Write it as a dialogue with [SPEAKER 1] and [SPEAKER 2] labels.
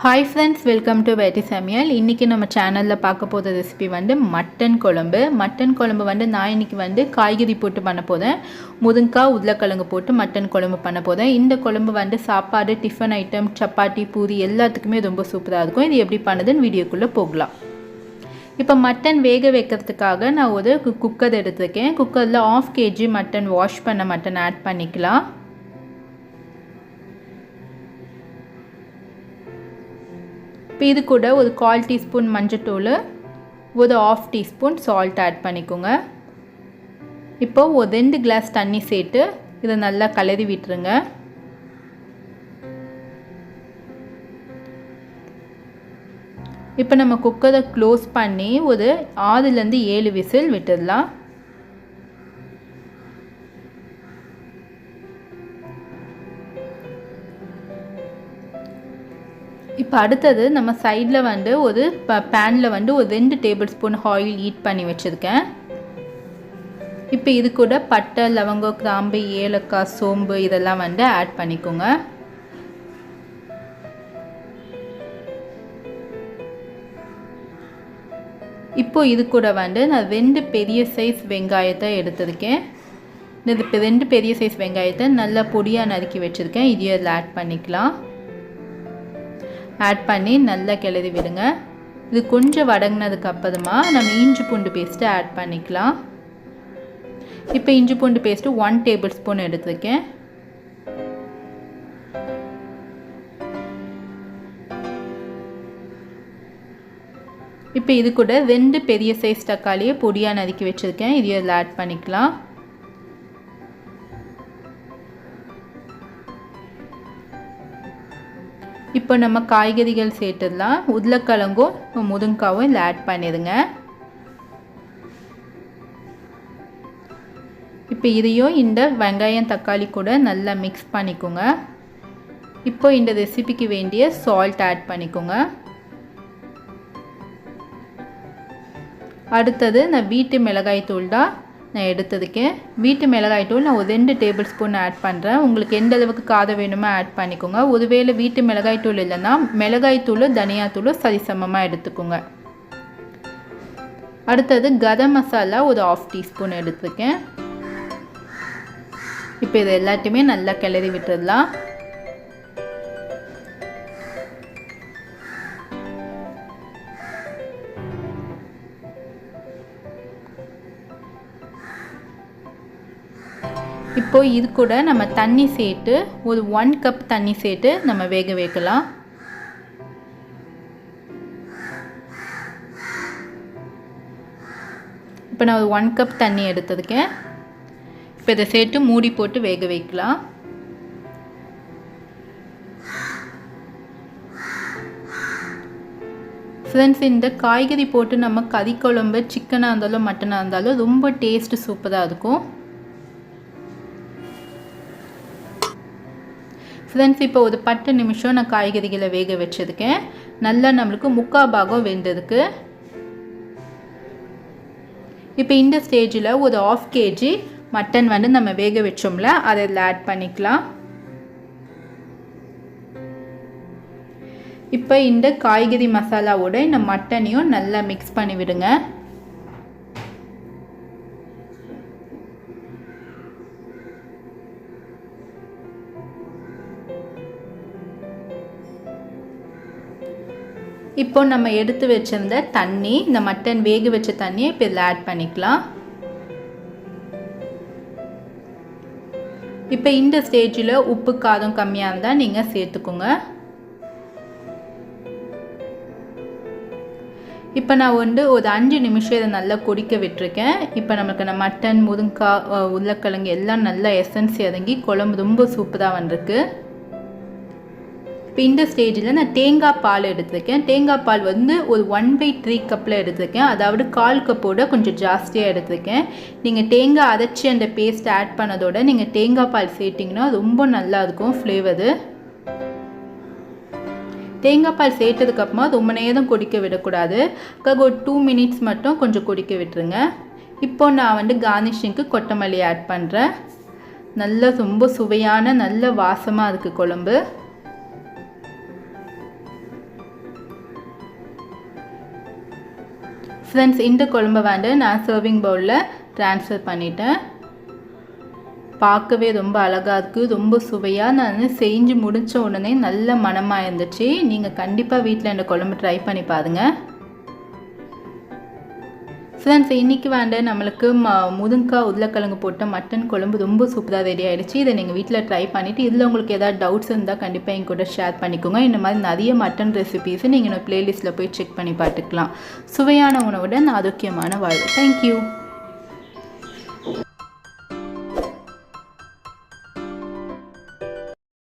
[SPEAKER 1] Hi friends, welcome to Veg Samayal. இன்னைக்கு நம்ம சேனல்ல பார்க்க போற ரெசிபி வந்து மட்டன் குழம்பு. மட்டன் குழம்பு வந்து நான் இன்னைக்கு வந்து காய்கறி போட்டு பண்ண போறேன். முருங்காய், உருளைக்கிழங்கு போட்டு மட்டன் குழம்பு பண்ண போறேன். இந்த குழம்பு வந்து சாப்பாடு, டிஃபன் ஐட்டம், சப்பாத்தி, பூரி எல்லாத்துக்குமே ரொம்ப சூப்பரா இருக்கும். இது எப்படி பண்ணுதுன்னு வீடியோக்குள்ள போகலாம். இப்போ மட்டன் வேக வைக்கிறதுக்காக நான் ஒரு குக்கர் எடுத்துருக்கேன். குக்கரில் 1/2 kg மட்டன் வாஷ் பண்ண மட்டன் ஆட் பண்ணிக்கலாம். இப்போ இது கூட ஒரு 1/4 டீஸ்பூன் மஞ்சத்தூள், ஒரு 1/2 டீஸ்பூன் சால்ட் ஆட் பண்ணிக்கோங்க. இப்போ ஒரு 2 கிளாஸ் தண்ணி சேர்த்து இதை நல்லா கலரி விட்டுருங்க. இப்போ நம்ம குக்கரை க்ளோஸ் பண்ணி ஒரு 6லேருந்து 7 விசில் விட்டுடலாம். இப்போ அடுத்தது நம்ம சைடில் வந்து ஒரு பேனில் வந்து ஒரு 2 டேபிள் ஸ்பூன் ஆயில் ஹீட் பண்ணி வச்சுருக்கேன். இப்போ இது கூட பட்டை, லவங்கம், கிராம்பு, ஏலக்காய், சோம்பு இதெல்லாம் வந்து ஆட் பண்ணிக்கோங்க. இப்போ இது கூட வந்து நான் 2 பெரிய சைஸ் வெங்காயத்தை எடுத்திருக்கேன். இது 2 பெரிய சைஸ் வெங்காயத்தை நல்லா பொடியாக நறுக்கி வச்சுருக்கேன். இதையும் இதில் ஆட் பண்ணிக்கலாம். ஆட் பண்ணி நல்லா கிளறி விடுங்க. இது கொஞ்சம் வதங்கினதுக்கு அப்புறமா நம்ம இஞ்சி பூண்டு பேஸ்ட்டு ஆட் பண்ணிக்கலாம். இப்போ இஞ்சி பூண்டு பேஸ்ட்டு 1 டேபிள் ஸ்பூன் எடுத்துருக்கேன். இப்போ இது கூட 2 பெரிய சைஸ் தக்காளியை பொடியாக நறுக்கி வச்சுருக்கேன். இதையும் இதில் ஆட் பண்ணிக்கலாம். இப்போ நம்ம காய்கறிகள் சேர்த்துடலாம். உருளைக்கிழங்கும் முருங்காவும் இதில் ஆட் பண்ணிடுங்க. இப்போ இதையும் இந்த வெங்காயம் தக்காளி கூட நல்லா மிக்ஸ் பண்ணிக்கோங்க. இப்போ இந்த ரெசிபிக்கு வேண்டிய சால்ட் ஆட் பண்ணிக்கோங்க. அடுத்தது நான் வீட்டு மிளகாய் தூள் தான் நான் எடுத்துருக்கேன். வீட்டு மிளகாய் தூள் நான் ஒரு 2 டேபிள் ஸ்பூன் ஆட் பண்ணுறேன். உங்களுக்கு எந்த அளவுக்கு காரம் வேணுமோ ஆட் பண்ணிக்கோங்க. ஒருவேளை வீட்டு மிளகாய் தூள் இல்லைன்னா மிளகாய் தூள், தனியாத்தூள் சரிசமமாக எடுத்துக்கோங்க. அடுத்தது கரம் மசாலா ஒரு 1/2 டீஸ்பூன் எடுத்துருக்கேன். இப்போ இது எல்லாத்தையுமே நல்லா கிளறி விட்டுடலாம். இப்போ இது கூட நம்ம தண்ணி சேர்த்து ஒரு 1 கப் தண்ணி சேர்த்து நம்ம வேக வைக்கலாம். இப்போ நான் ஒரு 1 கப் தண்ணி எடுத்துருக்கேன். இப்போ இதை சேர்த்து மூடி போட்டு வேக வைக்கலாம். ஃப்ரெண்ட்ஸ், இந்த காய்கறி போட்டு நம்ம கறி குழம்பு, சிக்கனாக இருந்தாலும் மட்டனாக இருந்தாலும் ரொம்ப டேஸ்ட்டு சூப்பராக இருக்கும். ஃப்ரெண்ட்ஸ், இப்போ ஒரு 10 நிமிஷம் நான் காய்கறிகளை வேக வச்சுருக்கேன். நல்லா நம்மளுக்கு 3/4 பாகம் வெந்திருக்கு. இப்போ இந்த ஸ்டேஜில் ஒரு 1/2 kg மட்டன் வந்து நம்ம வேக வச்சோம்ல, அதை இதில் ஆட் பண்ணிக்கலாம். இப்போ இந்த காய்கறி மசாலாவோட இந்த மட்டனையும் நல்லா மிக்ஸ் பண்ணி விடுங்க. இப்போ நம்ம எடுத்து வச்சிருந்த தண்ணி, இந்த மட்டன் வேக வச்ச தண்ணியை இப்போ இதில் ஆட் பண்ணிக்கலாம். இப்போ இந்த ஸ்டேஜில் உப்பு காரம் கம்மியாக இருந்தால் நீங்கள் சேர்த்துக்கோங்க. இப்போ நான் வந்து ஒரு 5 நிமிஷம் இதை நல்லா கொதிக்க விட்டுருக்கேன். இப்போ நமக்கு நான் மட்டன், முருங்காய், உருளைக்கிழங்கு எல்லாம் நல்லா எசன்ஸ் இறங்கி குழம்பு ரொம்ப சூப்பராக வந்திருக்கு. இப்போ இந்த ஸ்டேஜில் நான் தேங்காய் பால் எடுத்துருக்கேன். தேங்காய் பால் வந்து ஒரு 1/3 கப்பில் எடுத்துருக்கேன். அதாவது 1/4 கப்போட கொஞ்சம் ஜாஸ்தியாக எடுத்துருக்கேன். நீங்கள் தேங்காய் அரைச்சி அந்த பேஸ்ட் ஆட் பண்ணதோட நீங்கள் தேங்காய் பால் சேர்த்திங்கன்னா ரொம்ப நல்லாயிருக்கும் ஃப்ளேவரு. தேங்காய் பால் சேர்த்ததுக்கப்புறமா ரொம்ப நேரம் கொதிக்க விடக்கூடாது. ஒரு 2 மினிட்ஸ் மட்டும் கொஞ்சம் கொதிக்க விட்டுருங்க. இப்போ நான் வந்து கார்னிஷிங்க்கு கொத்தமல்லி ஆட் பண்ணுறேன். நல்ல ரொம்ப சுவையான நல்ல வாசமாக இருக்குது குழம்பு. ஃப்ரெண்ட்ஸ் இந்த குழம்பை வந்து நான் சர்விங் பவுலில் ட்ரான்ஸ்ஃபர் பண்ணிட்டேன். பார்க்கவே ரொம்ப அழகாக இருக்குது, ரொம்ப சுவையாக. நான் செஞ்சு முடித்த உடனே நல்ல மணமாக இருந்துச்சு. நீங்கள் கண்டிப்பாக வீட்டில் இந்த குழம்பு ட்ரை பண்ணி பாருங்கள். ஃப்ரெண்ட்ஸ் இன்றைக்கி வந்து நம்மளுக்கு முருங்கைக்காய் உருளைக்கிழங்கு போட்ட மட்டன் குழம்பு ரொம்ப சூப்பராக ரெடி ஆகிடுச்சு. இதை நீங்கள் வீட்டில் ட்ரை பண்ணிவிட்டு இதில் உங்களுக்கு ஏதாவது டவுட்ஸ் இருந்தால் கண்டிப்பாக என் கூட ஷேர் பண்ணிக்கோங்க. இந்த மாதிரி நிறைய மட்டன் ரெசிபீஸை நீங்கள் என்னோட ப்ளேலிஸ்ட்டில் போய் செக் பண்ணி பார்த்துக்கலாம். சுவையான உணவுடன் ஆரோக்கியமான வாழ்வு. தேங்க்யூ.